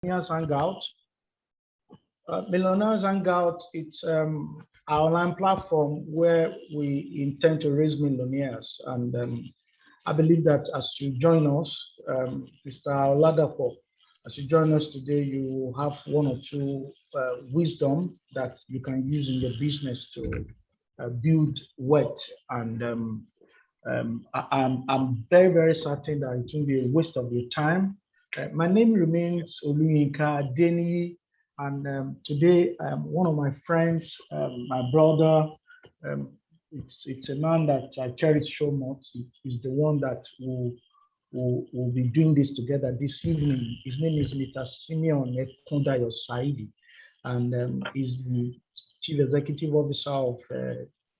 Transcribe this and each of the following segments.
Millionaires Hangout. Millionaires Hangout, it's our online platform where we intend to raise millionaires. And I believe that as you join us, Mr. Oladapo, as you join us today, you will have one or two wisdom that you can use in your business to build wealth. And I'm very, very certain that it won't be a waste of your time. My name remains Oluyinka Deni, and today one of my friends, my brother, um, it's a man that I cherish so much. He's the one that will be doing this together this evening. His name is Mr. Simeon Ekundayo Saidi, and he's the Chief Executive Officer of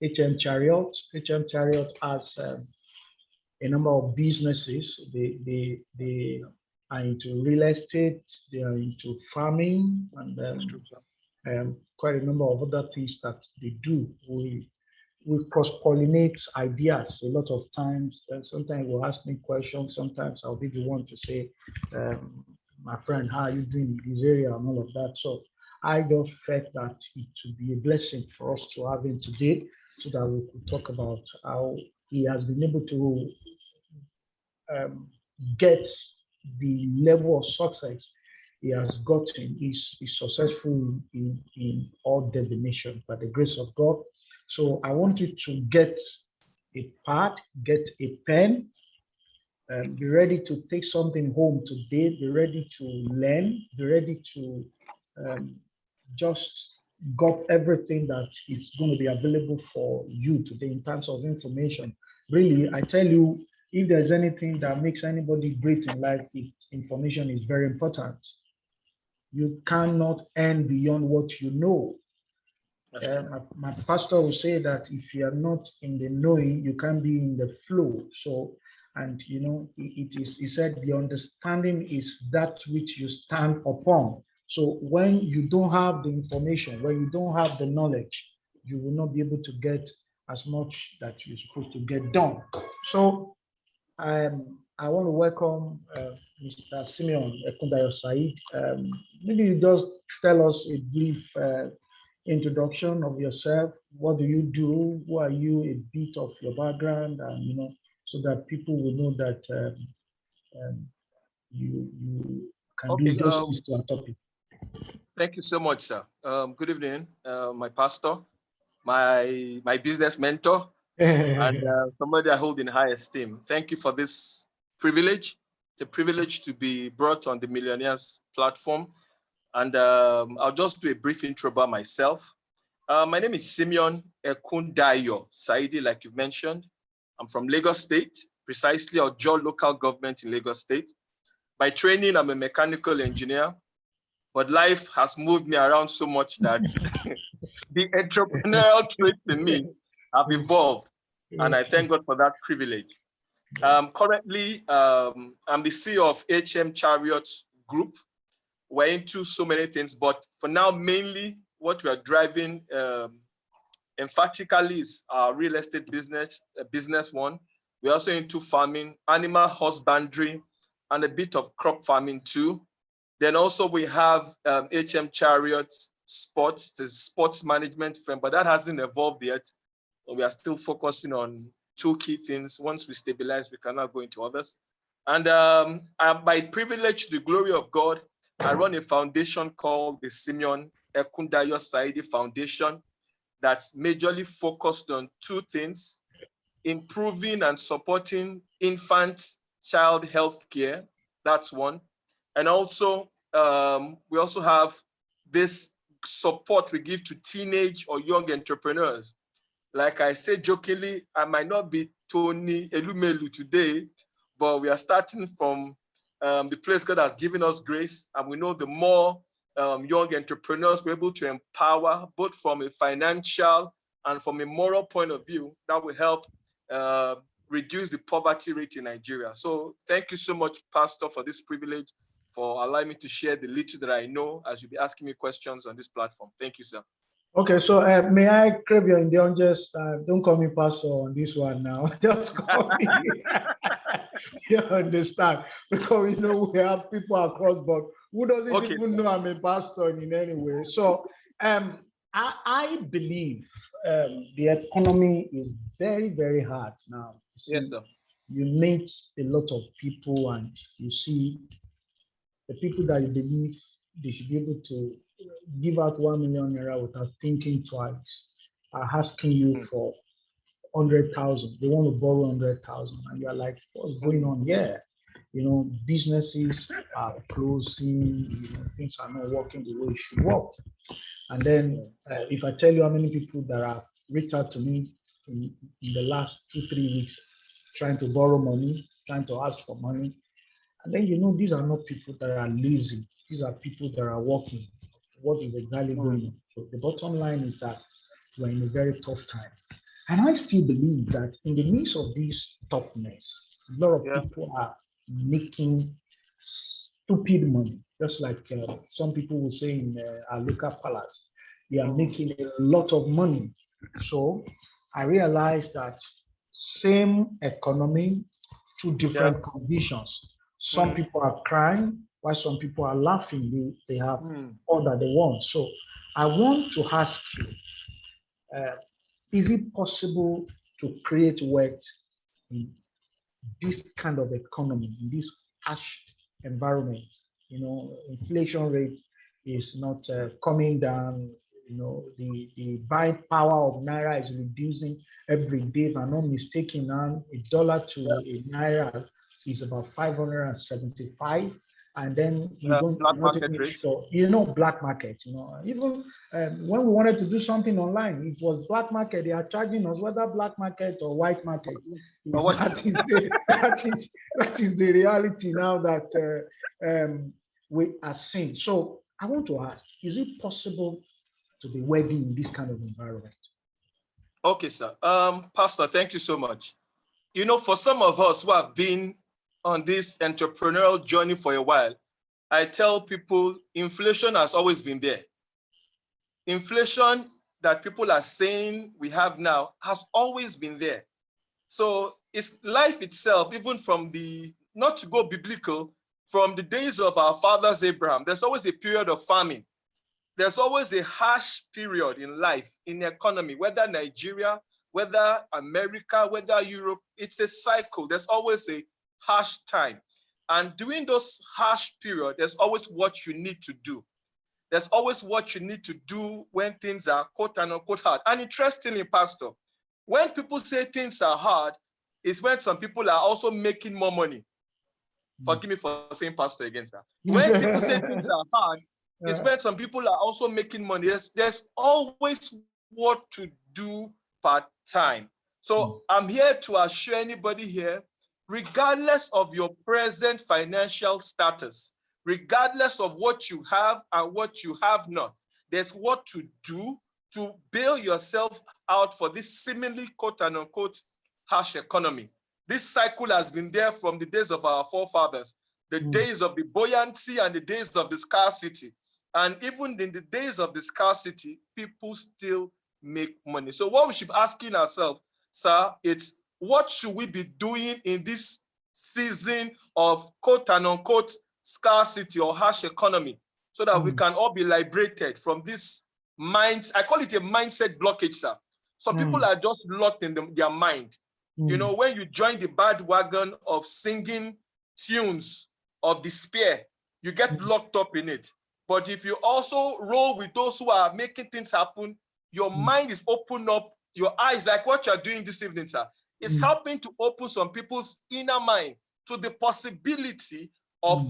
HM Chariot. HM Chariot has a number of businesses. They are into real estate, they are into farming, and quite a number of other things that they do. We cross-pollinate ideas a lot of times. Sometimes we'll ask me questions. Sometimes I'll be the one to say, my friend, how are you doing in this area and all of that. So I just felt that it would be a blessing for us to have him today so that we could talk about how he has been able to get the level of success he has gotten. He's successful in all definition by the grace of God. So I want you to get a pad, get a pen, be ready to take something home today, be ready to learn, be ready to just got everything that is going to be available for you today in terms of information. Really, I tell you, if there's anything that makes anybody great in life, information is very important. You cannot earn beyond what you know. My pastor will say that if you are not in the knowing, you can't be in the flow. So, and you know, he said, the understanding is that which you stand upon. So when you don't have the information, when you don't have the knowledge, you will not be able to get as much that you're supposed to get done. So I want to welcome Mr. Simeon Ekundayo Said. Maybe you just tell us a brief introduction of yourself. What do you do? Who are you? A bit of your background, and you know, so that people will know that you can do Okay. justice to our topic. Thank you so much, sir. Good evening, my pastor, my business mentor, and somebody I hold in high esteem. Thank you for this privilege. It's a privilege to be brought on the Millionaires platform. And I'll just do a brief intro about myself. My name is Simeon Ekundayo Saidi, like you mentioned. I'm from Lagos State, precisely Ojo local government in Lagos State. By training, I'm a mechanical engineer, but life has moved me around so much that the entrepreneurial traits in me have evolved, and I thank God for that privilege. Currently, I'm the CEO of HM Chariot Group. We're into so many things, but for now, mainly what we are driving emphatically is our real estate business one. We're also into farming, animal husbandry, and a bit of crop farming too. Then also we have HM Chariot Sports, the sports management firm, but that hasn't evolved yet. We are still focusing on two key things. Once we stabilize, we can now go into others. And by privilege, to the glory of God, I run a foundation called the Simeon Ekundayo Saidi Foundation that's majorly focused on two things: improving and supporting infant-child health care. That's one. And also, we also have this support we give to teenage or young entrepreneurs. Like I say jokingly, I might not be Tony Elumelu today, but we are starting from the place God has given us grace. And we know the more young entrepreneurs we're able to empower, both from a financial and from a moral point of view, that will help reduce the poverty rate in Nigeria. So thank you so much, Pastor, for this privilege, for allowing me to share the little that I know as you'll be asking me questions on this platform. Thank you, sir. Okay, so may I crave your indulgence? Don't call me pastor on this one now. Just call me. You understand? Because we know we have people across, but who doesn't Okay. even know I'm a pastor in any way. So I believe the economy is very, very hard now. Yes, sir. You meet a lot of people and you see the people that you believe they should be able to give out 1 million naira without thinking twice are asking you for 100,000. They want to borrow 100,000, and you're like, what's going on here? Businesses are closing, things are not working the way it should work. And then if I tell you how many people that have reached out to me in the last 2-3 weeks trying to borrow money, trying to ask for money, and then these are not people that are lazy. These are people that are working. What is exactly going on? So the bottom line is that we're in a very tough time. And I still believe that in the midst of this toughness, a lot of people are making stupid money, just like some people will say in our local palace. They are making a lot of money. So I realized that same economy, two different conditions. Some people are crying, while some people are laughing. They have all that they want. So I want to ask you, is it possible to create wealth in this kind of economy, in this harsh environment? Inflation rate is not coming down. The buying power of naira is reducing every day. If I'm not mistaken, now $1 to a naira is about 575. And then Black market rates. Black market, even when we wanted to do something online, it was black market. They are charging us, whether black market or white market. That is the reality now that we are seeing. So I want to ask, is it possible to be wealthy in this kind of environment? Okay, sir. Pastor, thank you so much. For some of us who have been on this entrepreneurial journey for a while, I tell people inflation has always been there. Inflation that people are saying we have now has always been there. So it's life itself, even from not to go biblical, from the days of our fathers Abraham, there's always a period of famine. There's always a harsh period in life, in the economy, whether Nigeria, whether America, whether Europe, it's a cycle. There's always a harsh time. And during those harsh periods, there's always what you need to do. There's always what you need to do when things are quote unquote hard. And interestingly, Pastor, when people say things are hard, it's when some people are also making more money. Forgive me for saying pastor again, sir. When people say things are hard, it's when some people are also making money. There's always what to do part-time. So I'm here to assure anybody here, regardless of your present financial status, regardless of what you have and what you have not, there's what to do to bail yourself out for this seemingly quote-unquote harsh economy. This cycle has been there from the days of our forefathers, the days of the buoyancy and the days of the scarcity. And even in the days of the scarcity, people still make money. So what we should be asking ourselves, sir, it's what should we be doing in this season of quote-unquote scarcity or harsh economy so that we can all be liberated from this I call it a mindset blockage, sir. Some people are just locked in their mind. When you join the bandwagon of singing tunes of despair, you get locked up in it. But if you also roll with those who are making things happen, your mind is open up, your eyes, like what you're doing this evening, sir, is helping to open some people's inner mind to the possibility of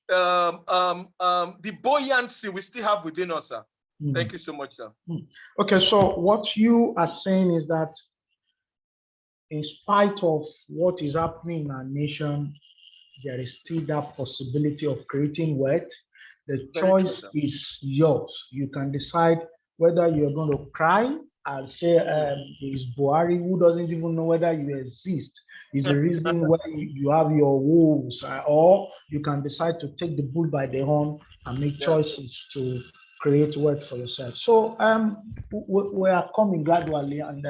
the buoyancy we still have within us, sir. Thank you so much, sir. Okay, so what you are saying is that in spite of what is happening in our nation, there is still that possibility of creating wealth. The choice is yours. You can decide whether you're going to cry and say, there's Buhari who doesn't even know whether you exist. Is the reason why you have your woes, or you can decide to take the bull by the horn and make choices to create wealth for yourself. So we are coming gradually, and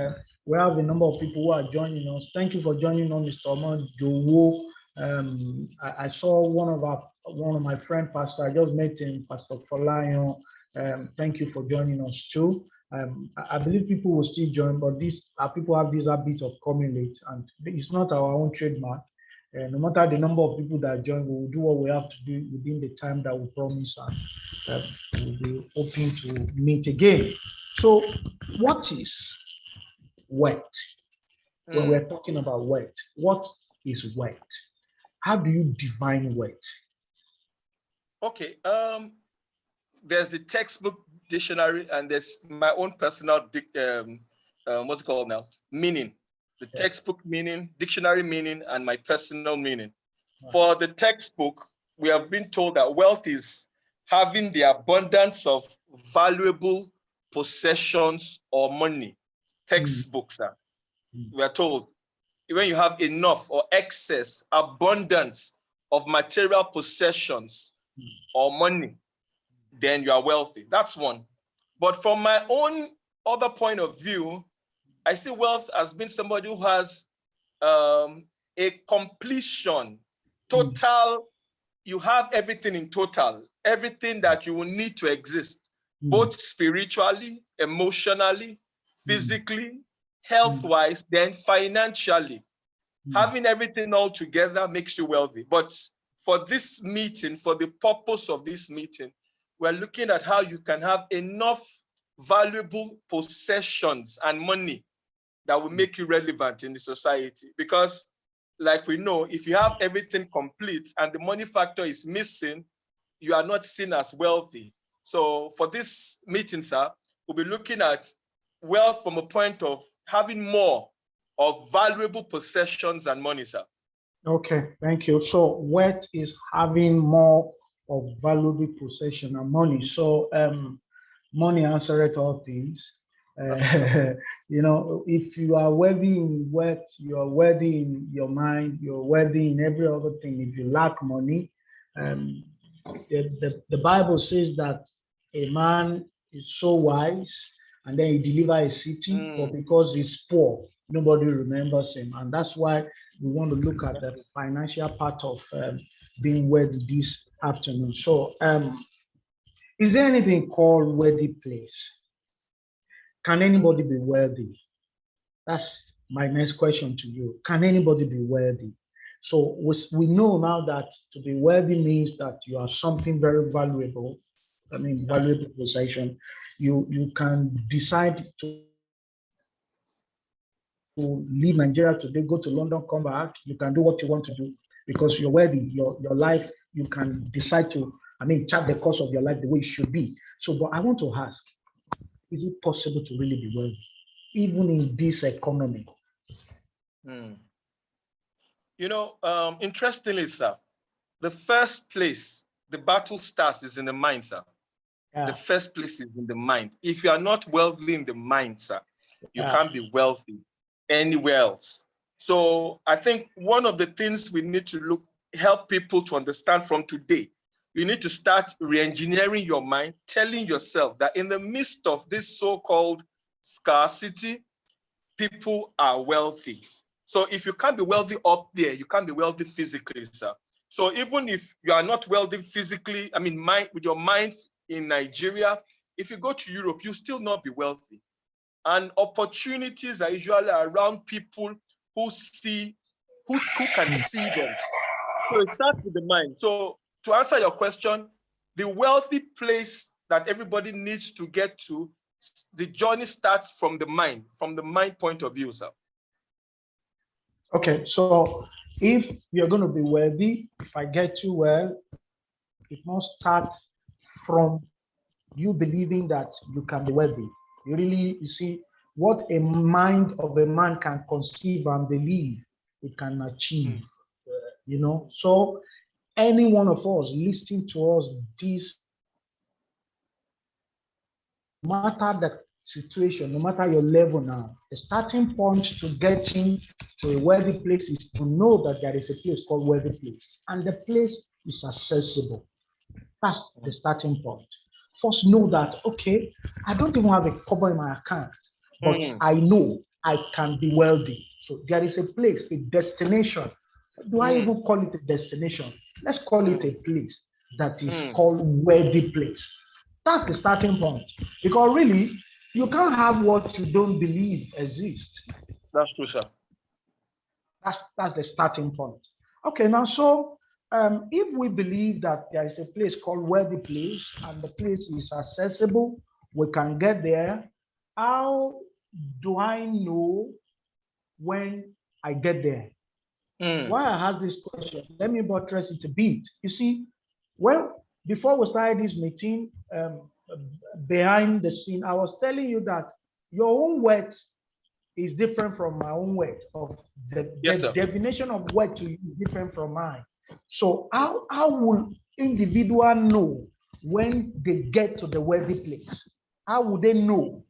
we have a number of people who are joining us. Thank you for joining us, Mr. Omar Jowo, I saw one of my friend, Pastor. I just met him, Pastor Folayon. Thank you for joining us too. I believe people will still join, but these people have this habit of coming late, and it's not our own trademark. No matter the number of people that join, we will do what we have to do within the time that we promise, and we'll be hoping to meet again. So, what is wealth? When we're talking about wealth, what is wealth? How do you define wealth? Okay. There's the textbook dictionary, and there's my own personal what's it called now? Meaning. The textbook meaning, dictionary meaning, and my personal meaning. For the textbook, we have been told that wealth is having the abundance of valuable possessions or money. Textbooks are. We are told when you have enough or excess, abundance of material possessions or money, then you are wealthy. That's one. But from my own other point of view, I see wealth as being somebody who has a completion, total, you have everything in total, everything that you will need to exist, both spiritually, emotionally, physically, health-wise, then financially. Having everything all together makes you wealthy. But for this meeting, for the purpose of this meeting, we're looking at how you can have enough valuable possessions and money that will make you relevant in the society. Because like we know, if you have everything complete and the money factor is missing, you are not seen as wealthy. So for this meeting, sir, we'll be looking at wealth from a point of having more of valuable possessions and money, sir. Okay, thank you. So wealth is having more of valuable possession and money. So money answereth all things. If you are wealthy in wealth, you are wealthy in your mind, you're wealthy in every other thing. If you lack money, the Bible says that a man is so wise and then he delivers a city, but because he's poor, nobody remembers him. And that's why we want to look at the financial part of being wealthy this afternoon. So, is there anything called wealthy place? Can anybody be wealthy? That's my next question to you. Can anybody be wealthy? So we know now that to be wealthy means that you have something very valuable. I mean, valuable possession. You can decide to leave Nigeria today, go to London, come back. You can do what you want to do because you're wealthy. Your life, you can decide to, chart the course of your life the way it should be. So, but I want to ask, is it possible to really be wealthy, even in this economy? Interestingly, sir, the first place the battle starts is in the mind, sir. The first place is in the mind. If you are not wealthy in the mind, sir, you can't be wealthy anywhere else. So I think one of the things we need to help people to understand from today, you need to start re-engineering your mind, telling yourself that in the midst of this so-called scarcity, people are wealthy. So if you can't be wealthy up there, you can't be wealthy physically, sir. So even if you are not wealthy physically, with your mind in Nigeria, if you go to Europe, you'll still not be wealthy. And opportunities are usually around people who can see them. So it starts with the mind. So to answer your question, the wealthy place that everybody needs to get to, the journey starts from the mind point of view, sir. Okay, so if you're going to be wealthy, if I get you well, it must start from you believing that you can be wealthy. You see, what a mind of a man can conceive and believe, it can achieve. So any one of us listening to us, this, no matter the situation, no matter your level now, the starting point to getting to a wealthy place is to know that there is a place called wealthy place, and the place is accessible. That's the starting point. First, know that, okay, I don't even have a kobo in my account, but I know I can be wealthy. So there is a place, a destination Do I even call it a destination? Let's call it a place that is called worthy place. That's the starting point. Because really, you can't have what you don't believe exists. That's true, sir. That's the starting point. Okay, now so if we believe that there is a place called worthy place and the place is accessible, we can get there. How do I know when I get there? Why I ask this question? Let me buttress it a bit. You see, well, before we started this meeting, behind the scene, I was telling you that your own words is different from my own words. Of the definition of word to you is different from mine. So how will individual know when they get to the worthy place? How would they know?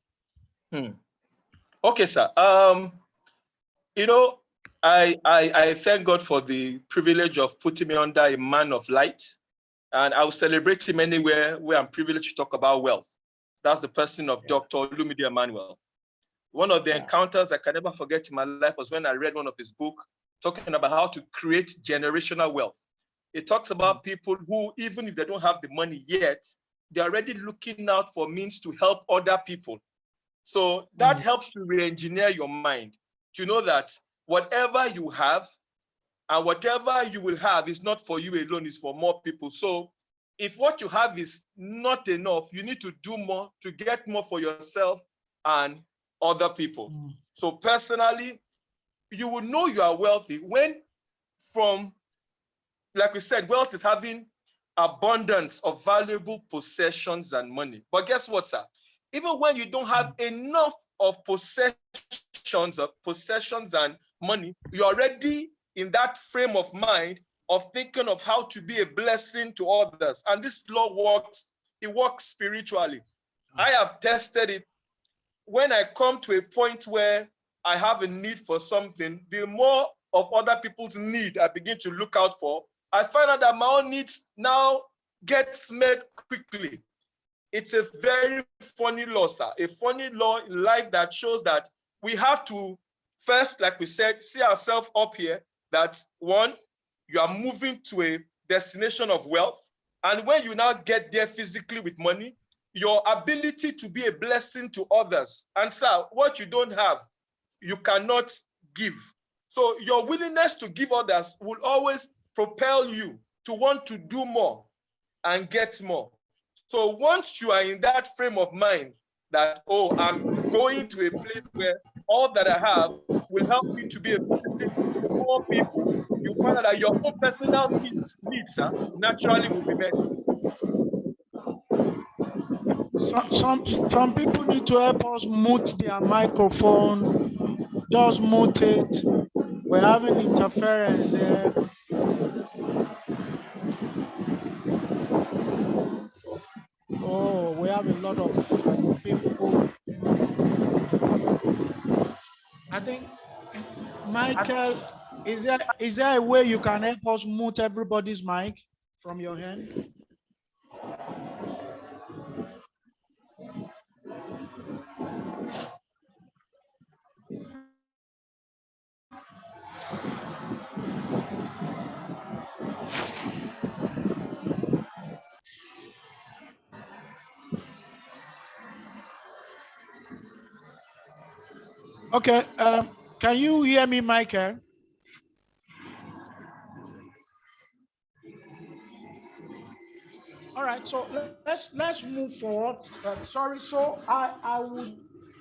Okay, sir. You know, I thank God for the privilege of putting me under a man of light, and I will celebrate him anywhere where I'm privileged to talk about wealth. That's the person of Dr. Olumide Emmanuel. One of the encounters I can never forget in my life was when I read one of his books talking about how to create generational wealth. It talks about people who, even if they don't have the money yet, they're already looking out for means to help other people. So that helps to re-engineer your mind, to know that whatever you have and whatever you will have is not for you alone, it's for more people. So if what you have is not enough, you need to do more to get more for yourself and other people. So personally, you will know you are wealthy when, from, like we said, wealth is having abundance of valuable possessions and money. But guess what, sir? Even when you don't have enough of possessions and money, you're already in that frame of mind of thinking of how to be a blessing to others. And this law works, it works spiritually. I have tested it. When I come to a point where I have a need for something, the more of other people's need I begin to look out for, I find out that my own needs now gets met quickly. It's a very funny law, sir. A funny law in life that shows that we have to first, like we said, see ourselves up here that one, you are moving to a destination of wealth. And when you now get there physically with money, your ability to be a blessing to others. And sir, what you don't have, you cannot give. So your willingness to give others will always propel you to want to do more and get more. So once you are in that frame of mind that, oh, I'm going to a place where all that I have will help me to be a blessing to more people, you find out that your own personal needs naturally will be met. Some people need to help us mute their microphone. Just mute it. We're having interference there. Oh, we have a lot of people. I think, Michael, is there a way you can help us mute everybody's mic from your hand? Okay, can you hear me, Michael? All right, so let's move forward. Sorry, so I would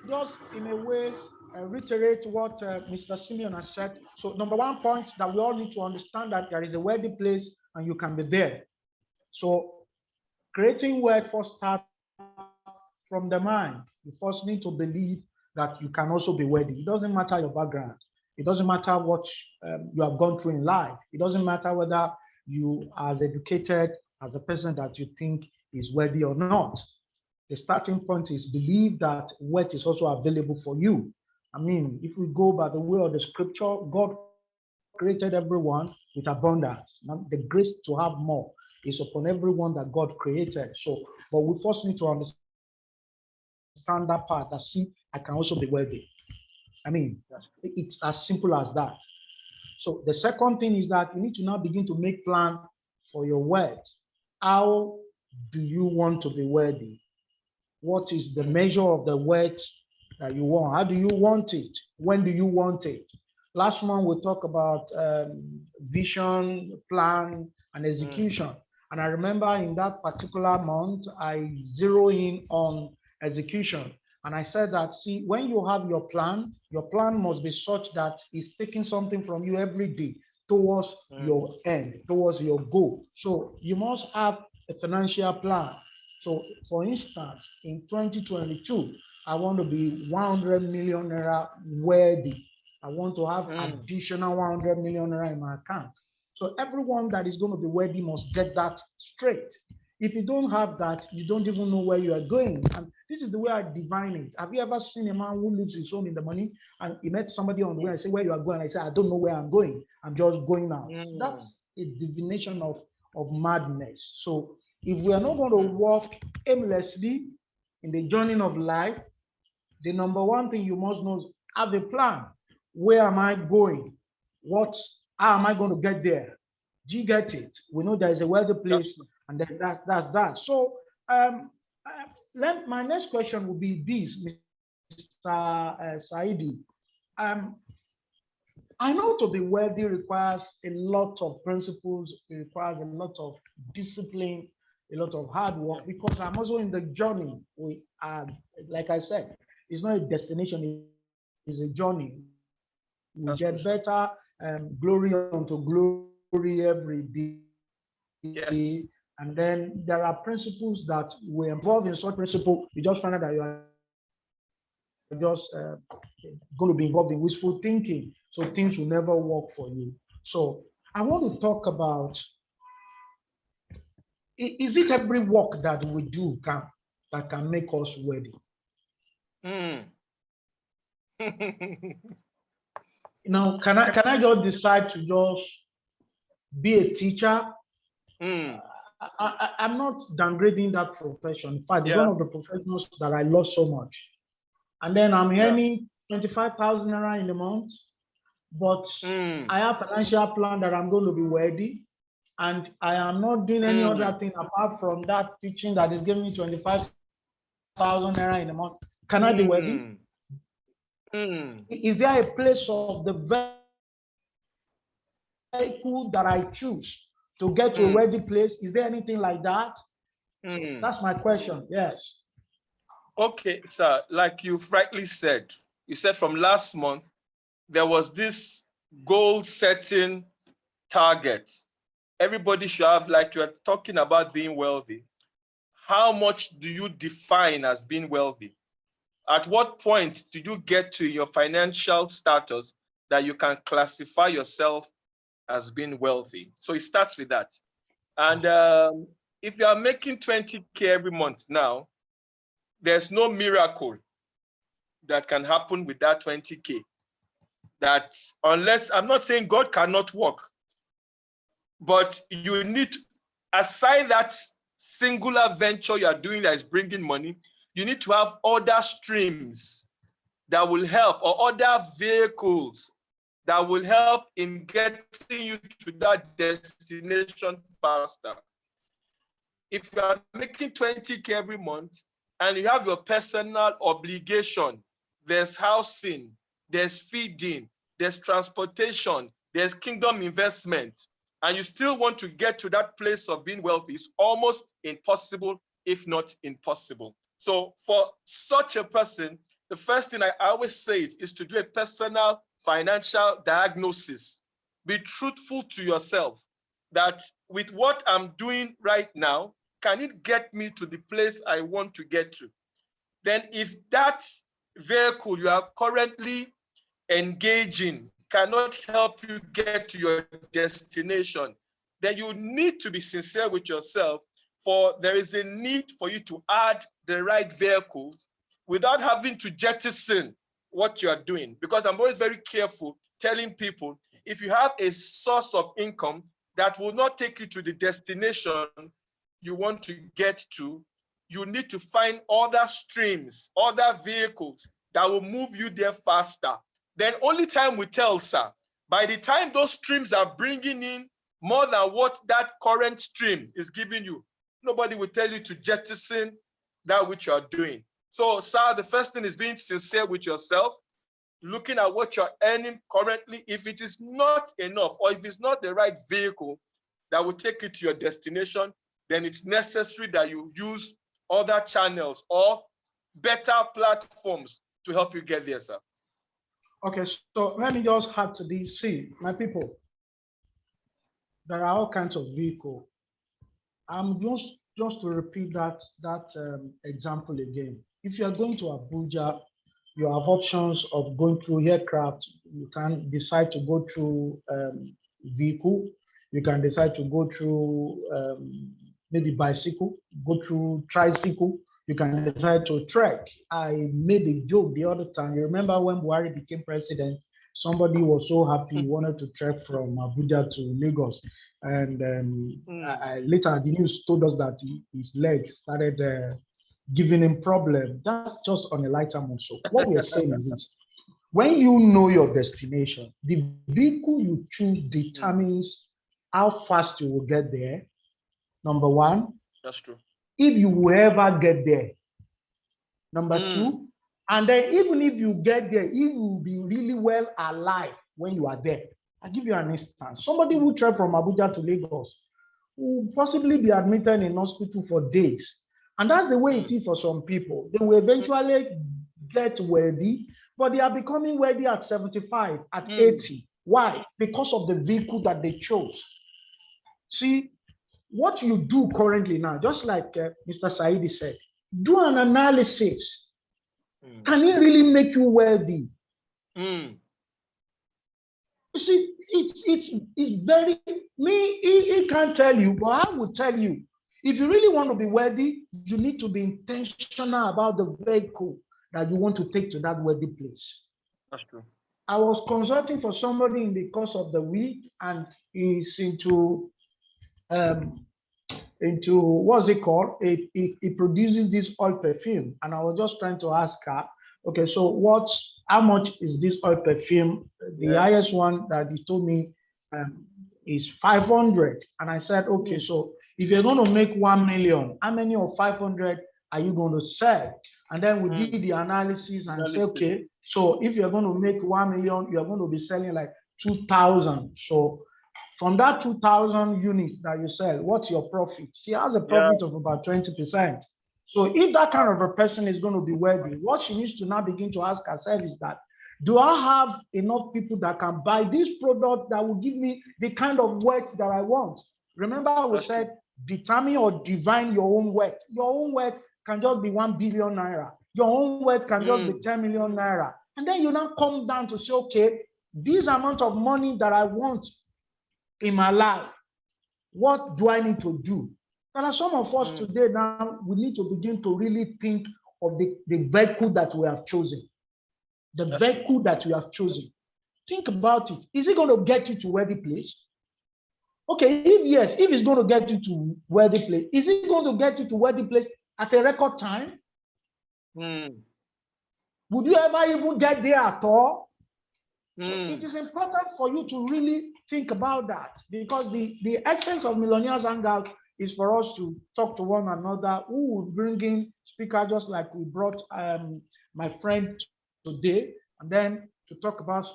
just in a way reiterate what Mr. Simeon has said. So number one point that we all need to understand that there is a worthy place and you can be there. So creating wealth first start from the mind. You first need to believe that you can also be worthy. It doesn't matter your background. It doesn't matter what you have gone through in life. It doesn't matter whether you are as educated as a person that you think is worthy or not. The starting point is believe that wealth is also available for you. I mean, if we go by the way of the scripture, God created everyone with abundance. Now, the grace to have more is upon everyone that God created. So, but we first need to understand that part that see, I can also be worthy. I mean, it's as simple as that. So the second thing is that you need to now begin to make plan for your wealth. How do you want to be wealthy? What is the measure of the wealth that you want? How do you want it? When do you want it? Last month we talked about vision, plan, and execution. And I remember in that particular month, I zero in on execution. And I said that, see, when you have your plan must be such that it's taking something from you every day towards your end, towards your goal. So you must have a financial plan. So for instance, in 2022, I want to be 100 million naira worthy. I want to have additional 100 million naira in my account. So everyone that is going to be worthy must get that straight. If you don't have that, you don't even know where you are going. And this is the way I divine it. Have you ever seen a man who lives his own in the money and he met somebody on the way and say, where you are going? I say, I don't know where I'm going. I'm just going out. That's a divination of madness. So if we are not going to walk aimlessly in the journey of life, the number one thing you must know is have a plan. Where am I going? How am I going to get there? Do you get it? We know there is a wealthy place, and then that's that. So my next question will be this, Mr. Saidi. I know to be wealthy requires a lot of principles, it requires a lot of discipline, a lot of hard work, because I'm also in the journey. We are, like I said, it's not a destination, it's a journey. We get better, glory unto glory every day. Yes. And then there are principles that we involve in such principle. You just find out that you are just going to be involved in wishful thinking. So things will never work for you. So I want to talk about, is it every work that we do that can make us worthy? Now, can I just decide to just be a teacher? I'm not downgrading that profession. In fact, it's one of the professions that I love so much. And then I'm earning 25,000 naira in a month, but I have a financial plan that I'm going to be worthy, and I am not doing any other thing apart from that teaching that is giving me 25,000 naira in a month. Can I be worthy? Is there a place of the vehicle that I choose to get to a worthy place? Is there anything like that? That's my question. Yes. Okay, sir, like you've rightly said, you said from last month, there was this goal setting target. Everybody should have, like you're talking about being wealthy. How much do you define as being wealthy? At what point do you get to your financial status that you can classify yourself as being wealthy? So it starts with that. And if you are making 20K every month now, there's no miracle that can happen with that 20K. That unless, I'm not saying God cannot work, but you need, aside that singular venture you are doing that is bringing money, you need to have other streams that will help, or other vehicles that will help in getting you to that destination faster. If you are making 20K every month and you have your personal obligation, there's housing, there's feeding, there's transportation, there's kingdom investment, and you still want to get to that place of being wealthy, it's almost impossible, if not impossible. So for such a person, the first thing I always say is to do a personal financial diagnosis. Be truthful to yourself that with what I'm doing right now, can it get me to the place I want to get to? Then if that vehicle you are currently engaging cannot help you get to your destination, then you need to be sincere with yourself, for there is a need for you to add the right vehicles without having to jettison what you are doing. Because I'm always very careful telling people, if you have a source of income that will not take you to the destination you want to get to, you need to find other streams, other vehicles that will move you there faster. Then only time will tell, sir, By the time those streams are bringing in more than what that current stream is giving you, nobody will tell you to jettison that which you are doing. So, sir, the first thing is being sincere with yourself, looking at what you're earning currently. If it is not enough, or if it's not the right vehicle that will take you to your destination, then it's necessary that you use other channels or better platforms to help you get there, sir. Okay, so let me just add to this. See, my people, there are all kinds of vehicles. I'm just to repeat that example again. If you are going to Abuja, you have options of going through aircraft. You can decide to go through vehicle. You can decide to go through maybe bicycle, go through tricycle. You can decide to trek. I made a joke the other time. You remember when Buhari became president, somebody was so happy he wanted to trek from Abuja to Lagos. And later the news told us that his leg started giving him problem. That's just on a lighter note. So what we are saying is this: when you know your destination, the vehicle you choose determines how fast you will get there. Number one. That's true. If you will ever get there. Number two. And then even if you get there, you will be really well alive when you are there. I'll give you an instance. Somebody who traveled from Abuja to Lagos will possibly be admitted in hospital for days. And that's the way it is for some people. They will eventually get wealthy, but they are becoming wealthy at 75, at 80. Why? Because of the vehicle that they chose. See, what you do currently now, just like Mr. Saidi said, do an analysis. Can it really make you wealthy? You see, it's very, he can't tell you, but I will tell you. If you really want to be wealthy, you need to be intentional about the vehicle that you want to take to that wealthy place. That's true. I was consulting for somebody in the course of the week, and he's into what's it called? It produces this oil perfume, and I was just trying to ask her, okay, so how much is this oil perfume? The highest one that he told me is 500, and I said, okay, so if you're going to make 1 million, how many of 500 are you going to sell? And then we did the analysis and say, okay, so if you're going to make 1 million, you're going to be selling like 2,000. So from that 2,000 units that you sell, what's your profit? She has a profit of about 20%. So if that kind of a person is going to be wealthy, what she needs to now begin to ask herself is that, do I have enough people that can buy this product that will give me the kind of wealth that I want? Remember, we said, determine or divine your own wealth. Your own wealth can just be 1 billion naira. Your own wealth can just be 10 million naira. And then you now come down to say, okay, this amount of money that I want in my life, what do I need to do? There are some of us today now, we need to begin to really think of the vehicle that we have chosen. The vehicle that we have chosen. Think about it. Is it going to get you to where the place? Okay, if it's going to get you to where the place, is it going to get you to where the place at a record time? Would you ever even get there at all? So it is important for you to really think about that, because the essence of Millionaires Hangout is for us to talk to one another, who would bring in speaker just like we brought my friend today, and then to talk about,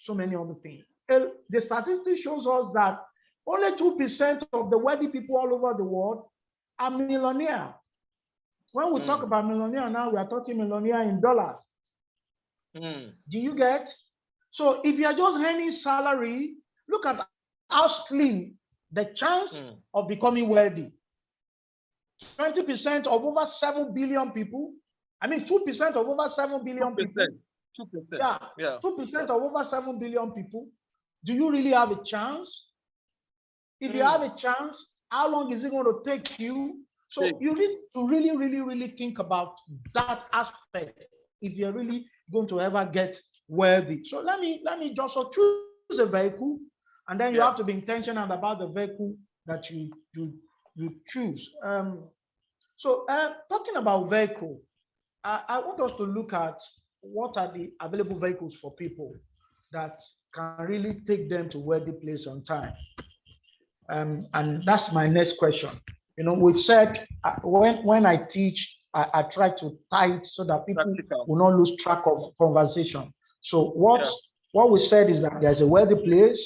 so many other things. The statistics shows us that only 2% of the wealthy people all over the world are millionaire. When we talk about millionaire now, we are talking millionaire in dollars. Do you get? So if you are just earning salary, look at how slim the chance of becoming wealthy. 20% of over 7 billion people. 2% of over 7 billion people. 2%. Yeah, 2% of over 7 billion people. Do you really have a chance? If you have a chance, how long is it going to take you? So you need to really, really, really think about that aspect if you're really going to ever get wealthy. So let me just choose a vehicle, and then you have to be intentional about the vehicle that you choose. Talking about vehicle, I want us to look at what are the available vehicles for people. that can really take them to wealthy place on time? And that's my next question. We've said when I teach, I try to tie it so that people Practical. will not lose track of conversation. So Yeah. what we said is that there's a wealthy place,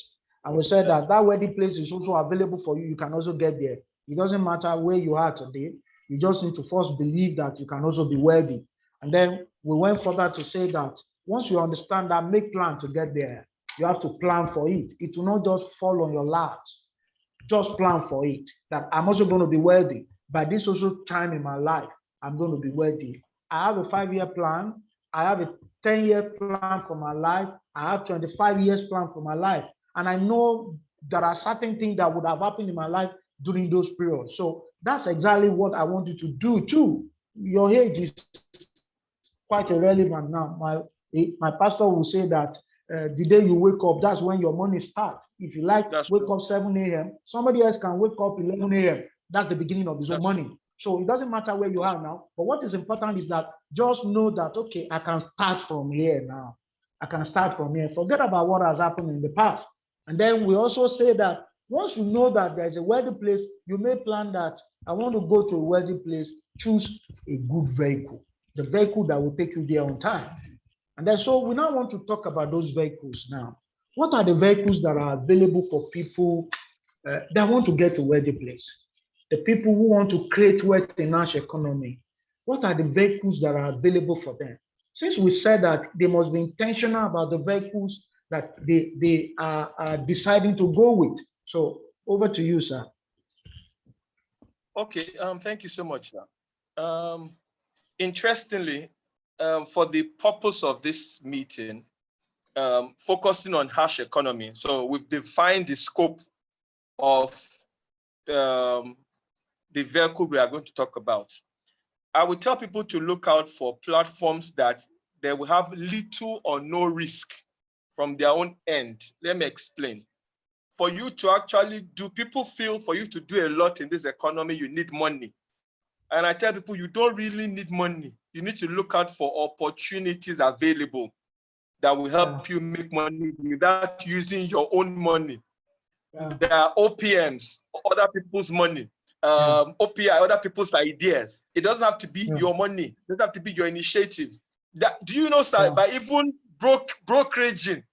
and we said that wealthy place is also available for you. You can also get there. It doesn't matter where you are today. You just need to first believe that you can also be wealthy. And then we went further to say that once you understand that, make plan to get there. You have to plan for it. It will not just fall on your laps. Just plan for it, that I'm also going to be wealthy. By this also time in my life, I'm going to be wealthy. I have a 5-year plan. I have a 10-year plan for my life. I have 25 years plan for my life. And I know there are certain things that would have happened in my life during those periods. So that's exactly what I want you to do too. Your age is quite irrelevant now. My pastor will say that the day you wake up, that's when your money starts. If you like, wake up 7 a.m., somebody else can wake up 11 a.m. That's the beginning of his own money. So it doesn't matter where you are now. But what is important is that just know that, okay, I can start from here now. I can start from here. Forget about what has happened in the past. And then we also say that once you know that there's a wealthy place, you may plan that I want to go to a wealthy place, choose a good vehicle, the vehicle that will take you there on time. And then, so we now want to talk about those vehicles now. What are the vehicles that are available for people that want to get to a wealthy place? The people who want to create wealth in our economy. What are the vehicles that are available for them? Since we said that they must be intentional about the vehicles that they are deciding to go with. So over to you, sir. Okay, thank you so much, sir. Interestingly, for the purpose of this meeting, focusing on hash economy. So we've defined the scope of the vehicle we are going to talk about. I will tell people to look out for platforms that they will have little or no risk from their own end. Let me explain. For you to actually do, people feel for you to do a lot in this economy, you need money. And I tell people, you don't really need money. You need to look out for opportunities available that will help you make money without using your own money. There are OPMs, other people's money, OPI, other people's ideas. It doesn't have to be your money. It doesn't have to be your initiative. Do you know, sir, by even brokeraging,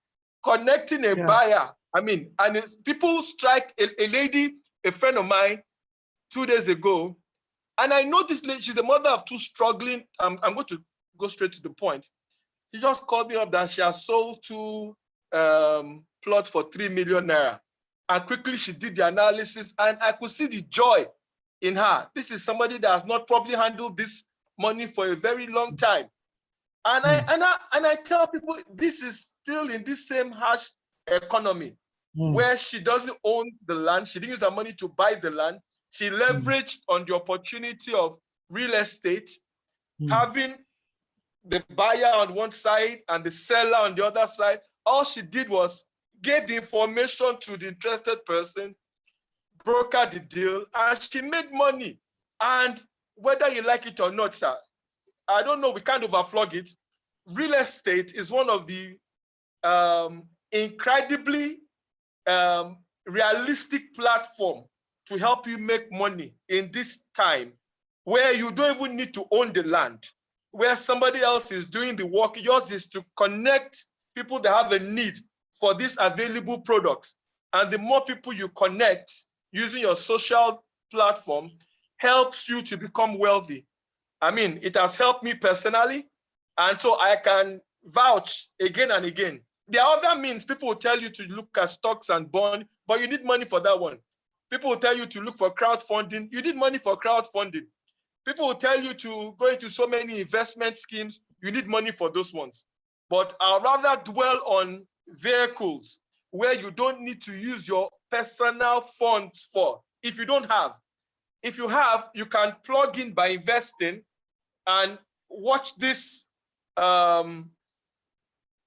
connecting a buyer, I mean, and people strike a lady, a friend of mine, 2 days ago, and I know this lady, she's the mother of two struggling. I'm going to go straight to the point. She just called me up that she has sold 2 plots for 3 million naira. And quickly she did the analysis, and I could see the joy in her. This is somebody that has not probably handled this money for a very long time. And I tell people, this is still in this same harsh economy where she doesn't own the land. She didn't use her money to buy the land. She leveraged on the opportunity of real estate, having the buyer on one side and the seller on the other side. All she did was gave the information to the interested person, brokered the deal, and she made money. And whether you like it or not, sir, I don't know, we can't overflog it. Real estate is one of the incredibly realistic platform to help you make money in this time where you don't even need to own the land, where somebody else is doing the work. Yours is to connect people that have a need for these available products. And the more people you connect using your social platform helps you to become wealthy. I mean, it has helped me personally. And so I can vouch again and again. There are other means. People will tell you to look at stocks and bonds, but you need money for that one. People will tell you to look for crowdfunding. You need money for crowdfunding. People will tell you to go into so many investment schemes. You need money for those ones. But I'd rather dwell on vehicles where you don't need to use your personal funds for. If you don't have, if you have, you can plug in by investing and watch this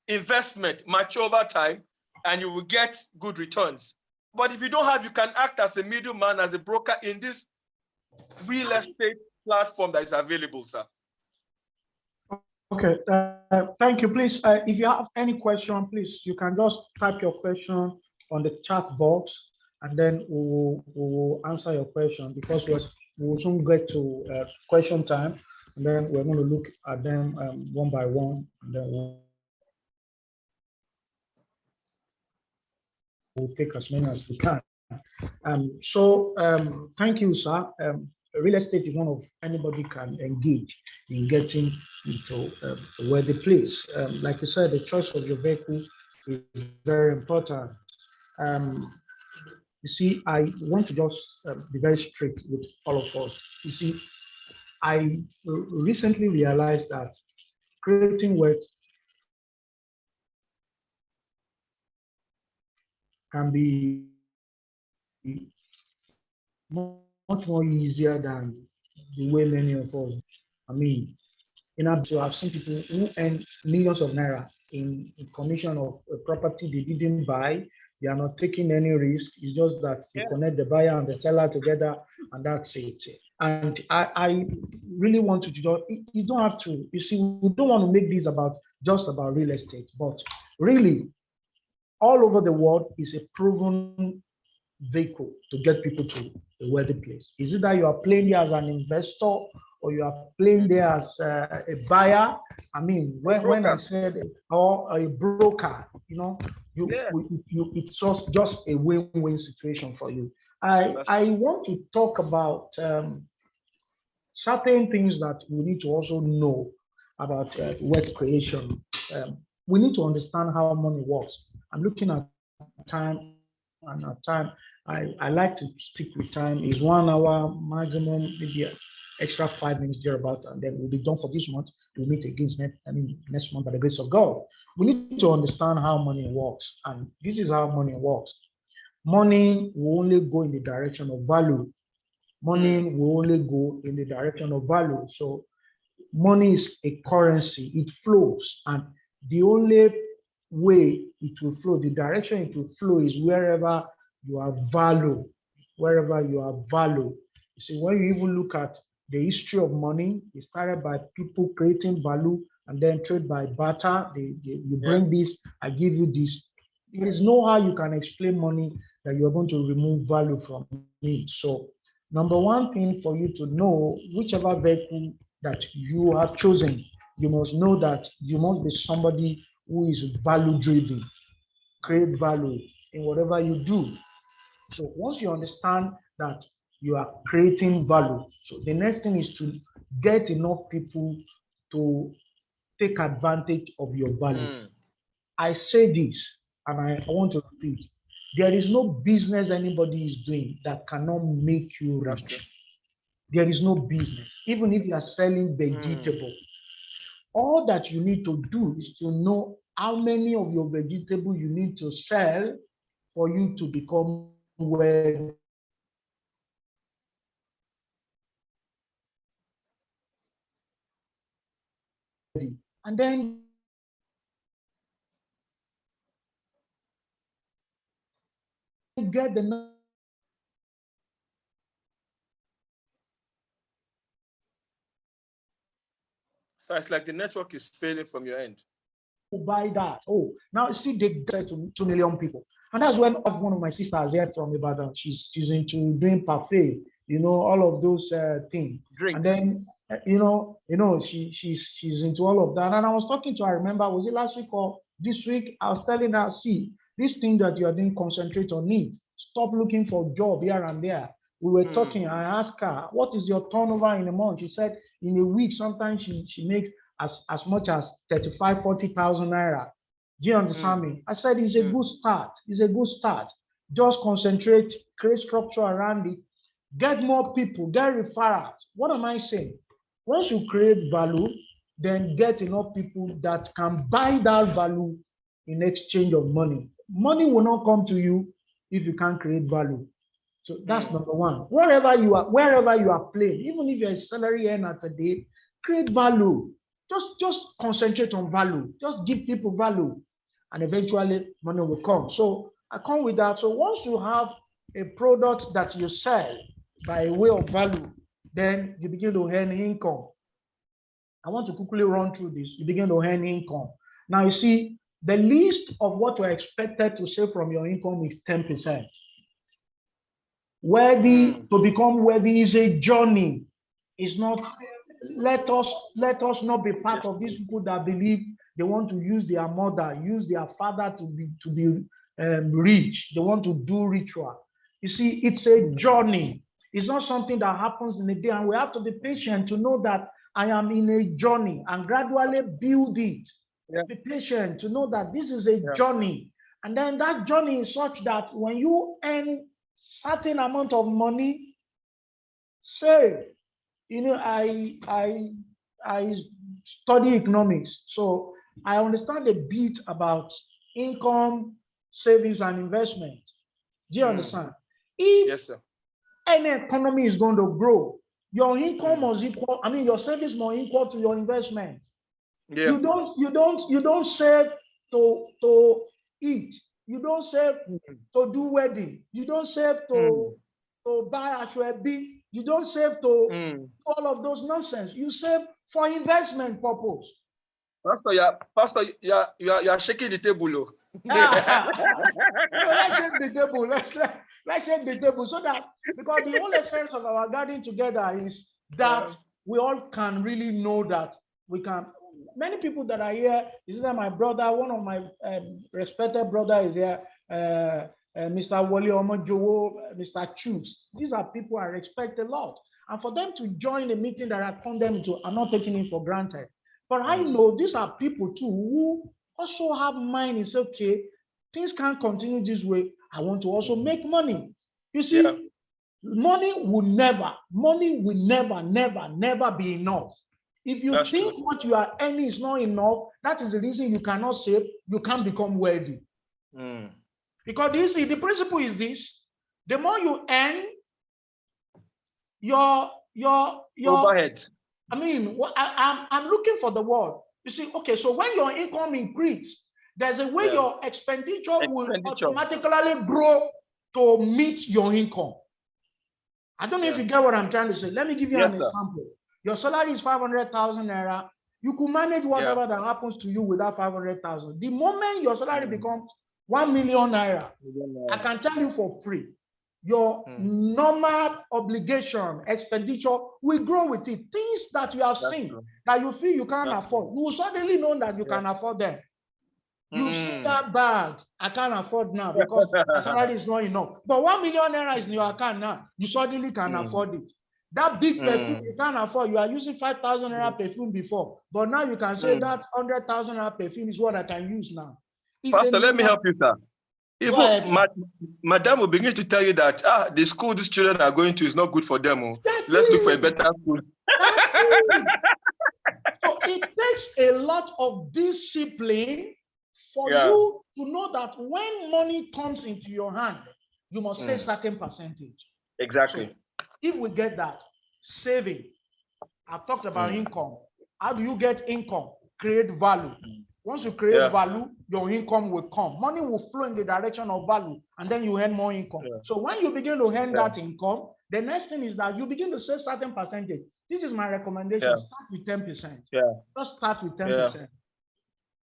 investment mature over time, and you will get good returns. But if you don't have, you can act as a middleman, as a broker in this real estate platform that is available, sir. Okay, thank you. Please, if you have any question, please, you can just type your question on the chat box, and then we will answer your question because we'll soon get to question time, and then we're going to look at them one by one, and then we'll take as many as we can. Thank you, sir. Real estate is one of anybody can engage in getting into a wealthy place. Like you said, the choice of your vehicle is very important. Um, you see, I want to just be very strict with all of us. You see, I recently realized that creating wealth can be much more easier than the way many of us. I mean, so I've seen people who earn millions of naira in commission of a property they didn't buy. They are not taking any risk. It's just that you connect the buyer and the seller together, and that's it. And I really want to just, you don't have to, you see, we don't want to make this about just about real estate, but really, all over the world is a proven vehicle to get people to a wealthy place. Is it that you are playing there as an investor or you are playing there as a buyer? I mean, when I said, or a broker, it's just a win-win situation for you. I want to talk about certain things that we need to also know about wealth creation. We need to understand how money works. I'm looking at time, and at time, I like to stick with time. Is 1 hour maximum, maybe extra 5 minutes thereabout, and then we'll be done for this month. We'll meet again next month by the grace of God. We need to understand how money works, and this is how money works. Money will only go in the direction of value. Money will only go in the direction of value. So money is a currency, it flows, and the only way it will flow, the direction it will flow is wherever you have value, wherever you have value. You see, when you even look at the history of money, it started by people creating value and then trade by barter. You bring this, I give you this. There is no how you can explain money that you're going to remove value from it. So, number one thing for you to know, whichever vehicle that you have chosen, you must know that you must be somebody who is value driven, create value in whatever you do. So once you understand that you are creating value, so the next thing is to get enough people to take advantage of your value. I say this, and I want to repeat, there is no business anybody is doing that cannot make you rich. There is no business, even if you are selling vegetable. All that you need to do is to know how many of your vegetable you need to sell for you to become wealthy. And then get the So it's like the network is failing from your end. buy that. Oh, now see, they get to 2 million people. And that's when one of my sisters here from Ibadan, she's into doing parfait, all of those things. Drinks. And then, she's into all of that. And I was talking to her, I remember, was it last week or this week? I was telling her, see, this thing that you are doing, concentrate on it. Stop looking for job here and there. We were talking, I asked her, what is your turnover in a month? She said, in a week, sometimes she makes as much as 35, 40,000 naira. Do you understand me? I said it's a good start. It's a good start. Just concentrate, create structure around it, get more people, get referrals. What am I saying? Once you create value, then get enough people that can buy that value in exchange of money. Money will not come to you if you can't create value. So that's number one. Wherever you are playing, even if you're a salary earner today, create value. Just concentrate on value. Just give people value, and eventually money will come. So I come with that. So once you have a product that you sell by way of value, then you begin to earn income. I want to quickly run through this. You begin to earn income. Now you see, the least of what you're expected to save from your income is 10%. Worthy, to become worthy is a journey. It's not, let us not be part of these people that believe they want to use their mother, use their father to be rich. They want to do ritual. You see, it's a journey. It's not something that happens in a day, and we have to be patient to know that I am in a journey and gradually build it. Yeah. Be patient to know that this is a journey, and then that journey is such that when you earn certain amount of money, say, you know, I study economics, so I understand a bit about income, savings, and investment. Do you understand? If Yes, sir. any economy is going to grow, your income must equal, I mean, your savings must equal to your investment. Yeah. You don't save to eat. You don't save to do wedding. You don't save to buy a Ashwebi. You don't save to all of those nonsense. You save for investment purpose. Pastor, you are shaking the table. No, let's shake the table. Let's shake the table so that, because the whole essence of our gathering together is that we all can really know that we can. Many people that are here, is that my brother, one of my respected brother is here, Mr. Wole Omojowo, Mr. Chooks. These are people I respect a lot. And for them to join a meeting that I condemn to, I'm not taking it for granted. But I know these are people too who also have mind. It's okay, things can't continue this way. I want to also make money. You see, money will never, never be enough. If you think what you are earning is not enough, that is the reason you cannot save, you can't become wealthy. Because you see, the principle is this: the more you earn, your overhead. I mean, I'm looking for the word. You see, okay, so when your income increase, there's a way your expenditure will automatically grow to meet your income. I don't know if you get what I'm trying to say. Let me give you an example. Your salary is 500,000 naira. You could manage whatever that happens to you with that 500,000. The moment your salary becomes 1 million naira, I can tell you for free, your normal obligation, expenditure will grow with it. Things that you have seen that you feel you can't afford, you will suddenly know that you can afford them. You see that bag, I can't afford now because my salary is not enough. But 1 million naira is in your account now, you suddenly can afford it. That big perfume you can't afford, you are using 5,000 naira perfume before, but now you can say that 100,000 naira perfume is what I can use now. Pastor, let me help you, sir. Even Madam will begin to tell you that the school these children are going to is not good for them. Let's look for a better school. So it takes a lot of discipline for you to know that when money comes into your hand, you must save certain percentage. Exactly. So if we get that, saving, I've talked about income. How do you get income? Create value. Once you create value, your income will come. Money will flow in the direction of value, and then you earn more income. So when you begin to earn that income, the next thing is that you begin to save certain percentage. This is my recommendation. Start with 10%. Just start with 10%.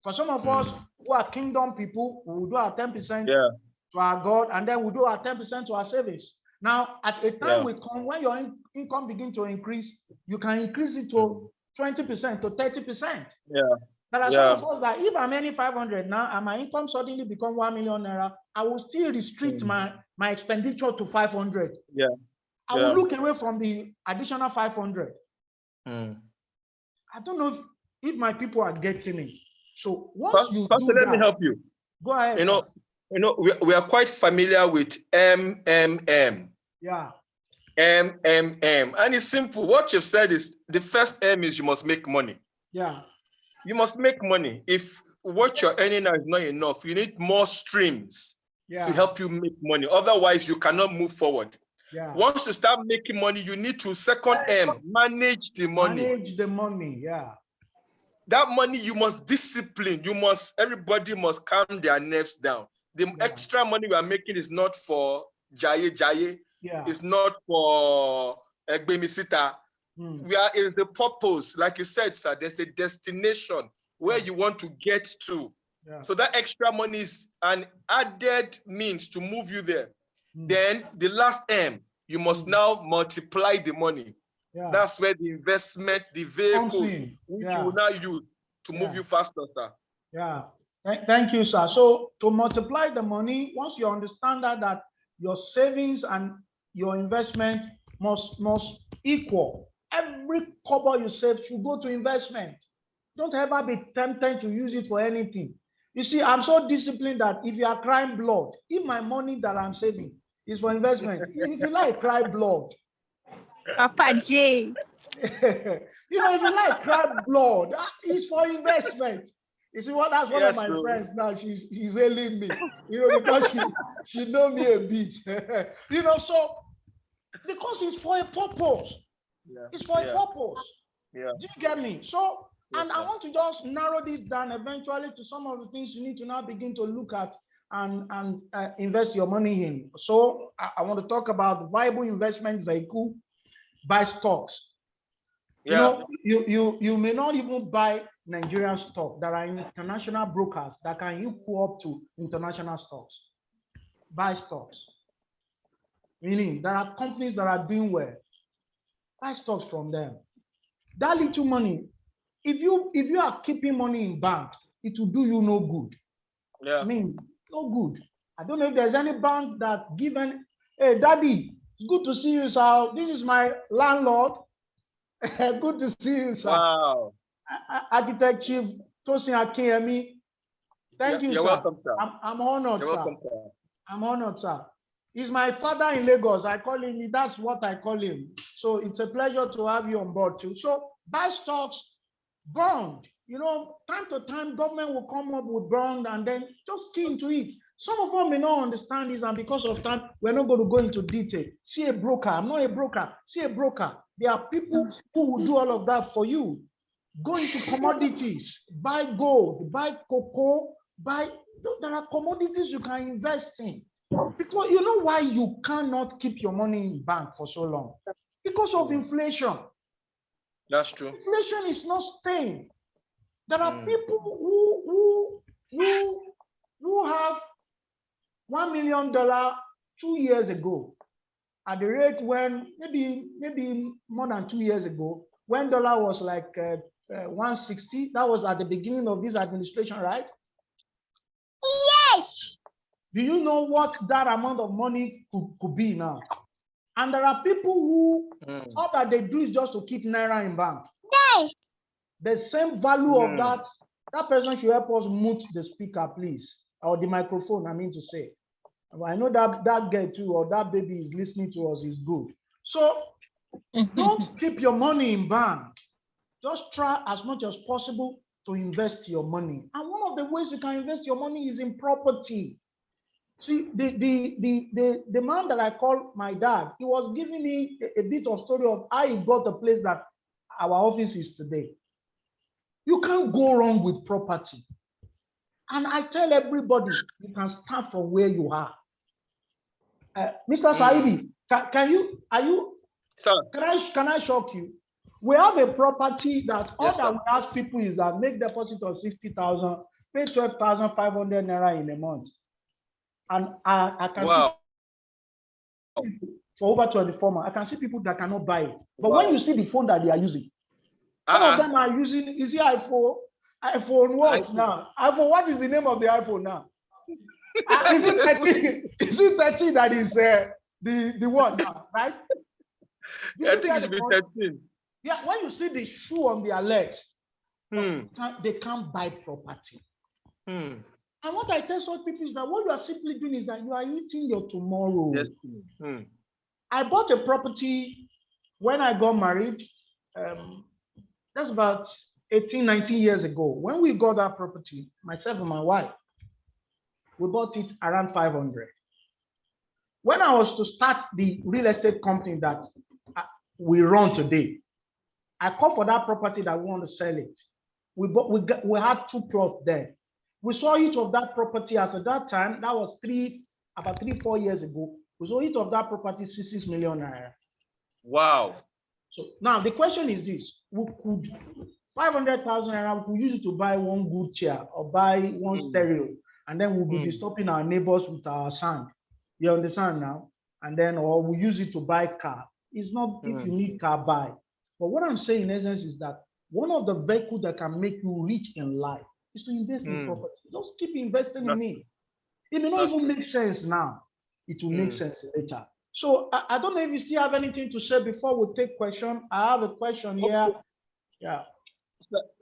For some of us who are kingdom people, we will do our 10% to our God, and then we do our 10% to our savings. Now, at a time will come when your income begins to increase, you can increase it to 20%, to 30%. There are some of us that if I'm earning 500 now and my income suddenly become 1 million naira, I will still restrict my expenditure to 500. I will look away from the additional 500. I don't know if my people are getting it. So once you do that, let me help you. Go ahead. You know, we are quite familiar with MMM. MMM, and it's simple. What you've said is the first M is you must make money. You must make money. If what you're earning now is not enough, you need more streams to help you make money. Otherwise, you cannot move forward. Once you start making money, you need to second M, manage the money. Manage the money, That money you must discipline. Everybody must calm their nerves down. The extra money we are making is not for Jaye. It's not for Egbemisita. is a purpose, like you said, sir. There's a destination where you want to get to. Yeah. So that extra money is an added means to move you there. Then the last M, you must now multiply the money. Yeah. That's where the investment, the vehicle, which Yeah. you will now use to move you faster, sir. Yeah. Thank you, sir. So to multiply the money, once you understand that your savings and your investment must equal. Every kobo you save should go to investment. Don't ever be tempted to use it for anything. You see, I'm so disciplined that if you are crying blood, if my money that I'm saving is for investment, if you like cry blood, Papa J. if you like cry blood, it's for investment. You see what? That's one of my friends now. She's hailing me, because she know me a bit, So because it's for a purpose. Yeah. It's for a purpose. Yeah. Do you get me? So, and I want to just narrow this down eventually to some of the things you need to now begin to look at and invest your money in. So, I want to talk about viable investment vehicle, buy stocks. Yeah. You may not even buy Nigerian stock. There are international brokers that can equal up to international stocks. Buy stocks. Meaning there are companies that are doing well. Buy stocks from them. That little money, if you are keeping money in bank, it will do you no good. Yeah. I mean, no good. I don't know if there's any bank that given, hey, daddy, it's good to see you, sir. This is my landlord. Good to see you, sir. Wow. Architect Chief Tosin Akinyemi. Thank you, you're sir. Welcome, sir. I'm honored, you're sir. Welcome, sir. I'm honored, sir. He's my father in Lagos. I call him, that's what I call him. So it's a pleasure to have you on board too. So buy stocks, bond. Time to time, government will come up with bond and then just key into it. Some of them may not understand this, and because of time, we're not going to go into detail. See a broker. I'm not a broker. See a broker. There are people who will do all of that for you. Go into commodities, buy gold, buy cocoa, there are commodities you can invest in. Because you know why you cannot keep your money in bank for so long? Because of inflation. That's true. Inflation is not staying. There are people who have $1 million 2 years ago at the rate when maybe more than 2 years ago, when dollar was like 160. That was at the beginning of this administration, right? Yes. Do you know what that amount of money could be now? And there are people who all that they do is just to keep naira in bank. Yes. The same value of that person should help us mute the speaker, please, or the microphone, I mean to say. I know that girl too, or that baby is listening to us is good. So don't keep your money in bank. Just try as much as possible to invest your money. And one of the ways you can invest your money is in property. See, the man that I call my dad, he was giving me a bit of story of how he got the place that our office is today. You can't go wrong with property. And I tell everybody, you can start from where you are. Mr. Saidi, Sir. Can I shock you? We have a property that all that we ask people is that make deposit of 60,000, pay 12,500 naira in a month. And I can see for over 24 months, I can see people that cannot buy it. But when you see the phone that they are using, some of them are using, is it iPhone? iPhone what now? iPhone, what is the name of the iPhone now? Is it 13 that is the one now, right? I think it should be 13. Yeah, when you see the shoe on their legs, they can't buy property. And what I tell such people is that what you are simply doing is that you are eating your tomorrow. Yes. I bought a property when I got married. That's about 18, 19 years ago. When we got that property, myself and my wife, we bought it around 500. When I was to start the real estate company that we run today, I called for that property that we want to sell it. We had 2 plots there. We saw each of that property as at that time, that was about 3-4 years ago. We saw each of that property 6 million naira. Wow. So now the question is this: we could 500,000 naira, we could use it to buy one good chair or buy one stereo, and then we'll be disturbing our neighbors with our sound. You understand now? And then, or we use it to buy car. It's not if you need car, buy. But what I'm saying in essence is that one of the vehicles that can make you rich in life is to invest in property. Just keep investing in it. It may not even make sense now. It will make sense later. So I don't know if you still have anything to say before we take question. I have a question here. Yeah.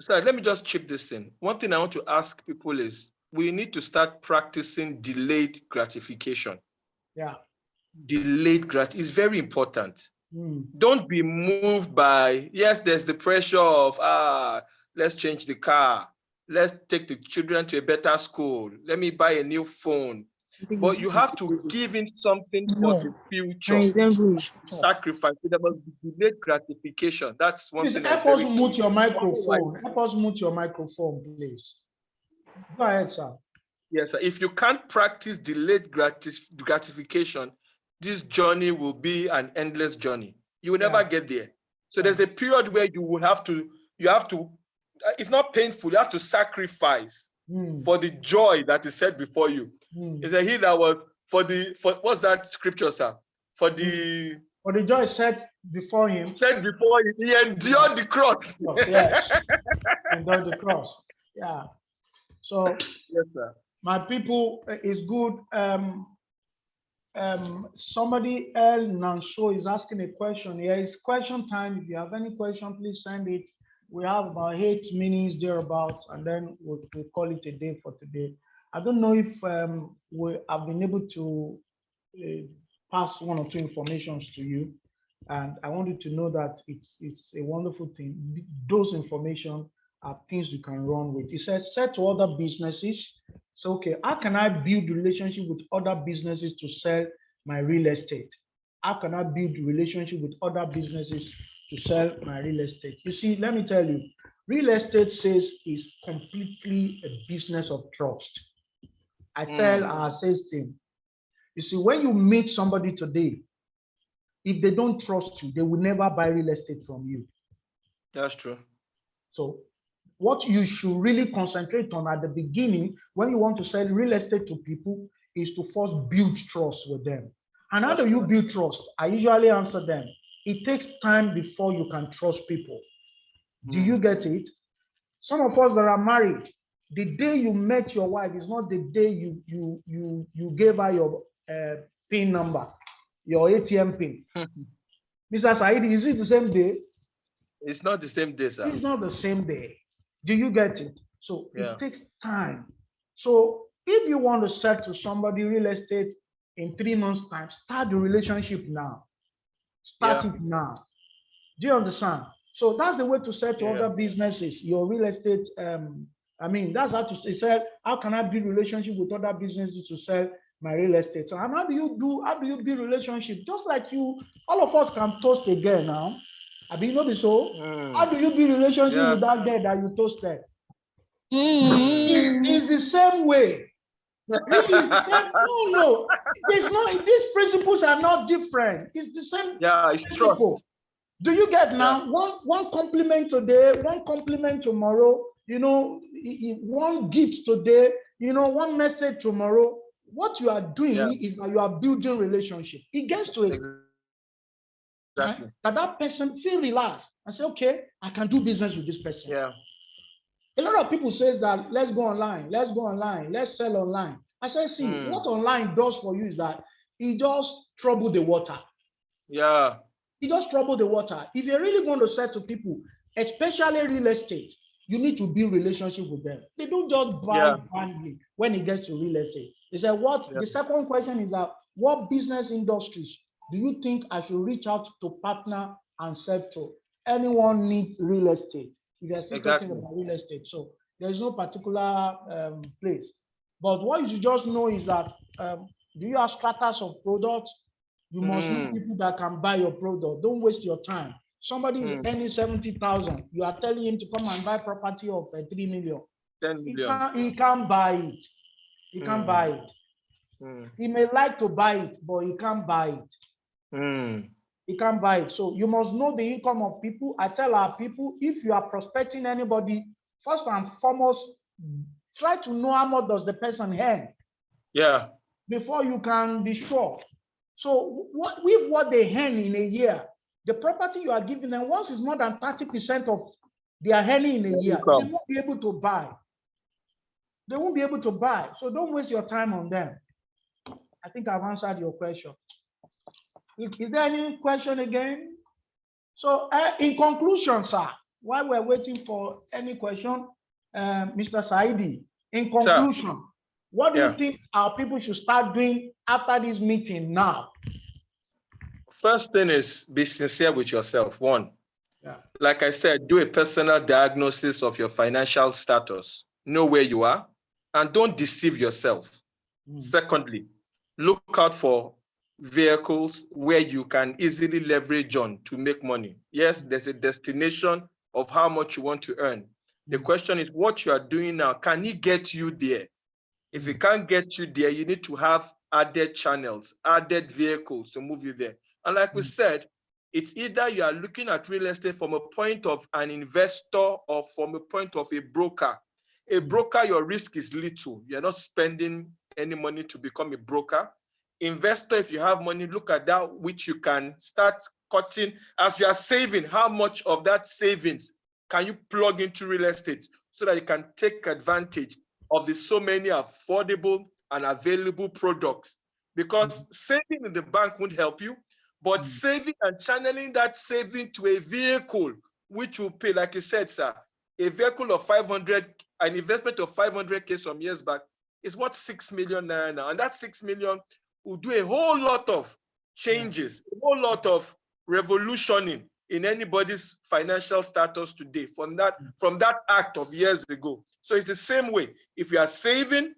Sir, let me just chip this in. One thing I want to ask people is we need to start practicing delayed gratification. Yeah. Delayed gratification is very important. Don't be moved by, yes, there's the pressure of, let's change the car. Let's take the children to a better school. Let me buy a new phone. But you have to give in something for the future. Sacrifice. Delayed gratification. That's one thing that's very key. Help us mute your microphone. Help us mute your microphone, please. Go ahead, sir. Yes, sir. If you can't practice delayed gratification, this journey will be an endless journey. You will never get there. So there's a period where you have to, it's not painful, you have to sacrifice for the joy that is set before you. It's a he that was for what's that scripture, sir? For the joy set before him. Set before him, he endured the cross. Yes, endured the cross. Yeah. So yes, sir. My people, it's good. Somebody else, Nanso, is asking a question here. It's question time. If you have any question, please send it. We have about 8 minutes thereabouts, and then we'll call it a day for today. I don't know if we have been able to pass one or two informations to you, and I want you to know that it's a wonderful thing. Those information are things you can run with. He said, said to other businesses, so okay, how can I build relationship with other businesses to sell my real estate? How can I build relationship with other businesses to sell my real estate? You see, let me tell you, real estate sales is completely a business of trust. I tell our sales team, you see, when you meet somebody today, if they don't trust you, they will never buy real estate from you. That's true. So what you should really concentrate on at the beginning when you want to sell real estate to people is to first build trust with them. And how do you build trust? I usually answer them. It takes time before you can trust people. Do you get it? Some of us that are married, the day you met your wife is not the day you gave her your PIN number, your ATM PIN. Mr. Said, is it the same day? It's not the same day, sir. It's not the same day. Do you get it? So it takes time. So if you want to sell to somebody real estate in 3 months' time, start the relationship now. Start it now. Do you understand? So that's the way to sell to other businesses, your real estate. I mean, that's how to sell. How can I build relationship with other businesses to sell my real estate? So how do you build relationship? Just like you, all of us can toast a girl now. I mean, not so. How do you build relationship with that girl that you toasted? It's the same way. Really, no. There's no. These principles are not different. It's the same. Yeah, it's true. Do you get now? One compliment today, one compliment tomorrow. You know, one gift today. You know, one message tomorrow. What you are doing is that you are building relationship. It gets to it. That person feel relaxed and say, okay, I can do business with this person. Yeah. A lot of people says that let's go online, let's sell online. I say, see, what online does for you is that it just trouble the water. Yeah. It just trouble the water. If you're really going to sell to people, especially real estate, you need to build relationship with them. They don't just buy blindly when it gets to real estate. They say, what? The second question is that what business industries do you think I should reach out to partner and sell to? Anyone need real estate? If you're still talking about real estate. So there's no particular place. But what you should just know is that do you have strata of products? You must know people that can buy your product. Don't waste your time. Somebody is earning 70,000. You are telling him to come and buy property of 3 million. 10 million. He can't buy it. He can't buy it. He may like to buy it, but he can't buy it. he can't buy it. So you must know the income of people. I tell our people, if you are prospecting anybody, first and foremost, try to know how much does the person earn. Yeah. Before you can be sure. So what they earn in a year, the property you are giving them, once it's more than 30% of their earning in a year, they won't be able to buy. They won't be able to buy. So don't waste your time on them. I think I've answered your question. Is there any question again? So in conclusion, sir, while we're waiting for any question, Mr. Saidi, in conclusion, sir, what do you think our people should start doing after this meeting now? First thing is be sincere with yourself. One, like I said, do a personal diagnosis of your financial status. Know where you are and don't deceive yourself. Secondly, look out for vehicles where you can easily leverage on to make money. Yes, there's a destination of how much you want to earn. The question is what you are doing now, can it get you there? If it can't get you there, you need to have added channels, added vehicles to move you there. And like we said, it's either you are looking at real estate from a point of an investor or from a point of a broker. A broker, your risk is little. You're not spending any money to become a broker. Investor, if you have money, look at that which you can start cutting. As you are saving, how much of that savings can you plug into real estate so that you can take advantage of the so many affordable and available products? Because saving in the bank won't help you, but saving and channeling that saving to a vehicle which will pay, like you said, sir, a vehicle of 500, an investment of 500K some years back is worth 6 million naira now. And that 6 million will do a whole lot of changes, a whole lot of revolutioning in anybody's financial status today from that act of years ago. So it's the same way. If you are saving,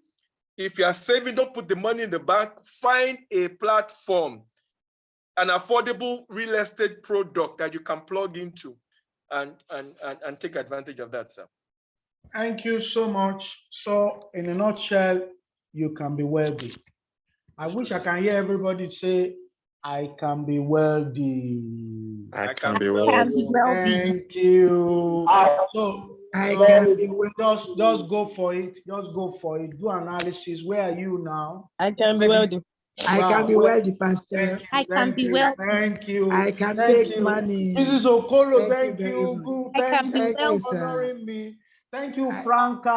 don't put the money in the bank, find a platform, an affordable real estate product that you can plug into and take advantage of that, sir. Thank you so much. So in a nutshell, you can be wealthy. I wish I can hear everybody say, I can be wealthy. I can be wealthy. Thank you. So just go for it. Just go for it. Do analysis. Where are you now? I can be wealthy. I can be wealthy, Pastor. I can be wealthy. Thank you. I can make money. Mrs. Okolo, thank you. I can be Thank you for honoring me. Thank you, Franca.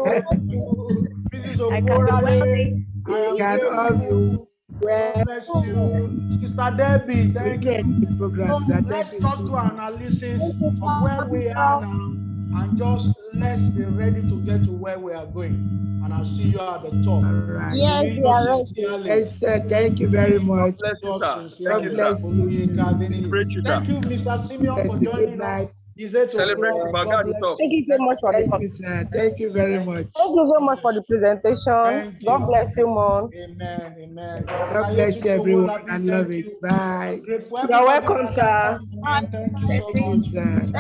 Thank you, Mrs. Okoro. I can all be well. Bless you. Sister Debbie, thank you. So let's talk to analysis of where we are now and just let's be ready to get to where we are going. And I'll see you at the top. All right. Yes, we are ready. Yes, sir. Thank you very much. God bless you. Thank you, Mr. Simeon, for joining us. Celebrate Thank you so much for the Thank you, sir. Thank you very much. Thank you so much for the presentation. God bless you, Mom. Amen. God bless everyone. I love it. Bye. You're welcome, sir. Thank you, sir.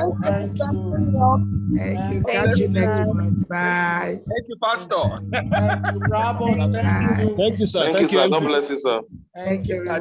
Thank you. Catch you next month. Bye. Thank you, Pastor. Thank you, Bravo. Bye. Thank you. Thank you, sir. Thank you, sir. God bless you, sir. Thank you, everyone.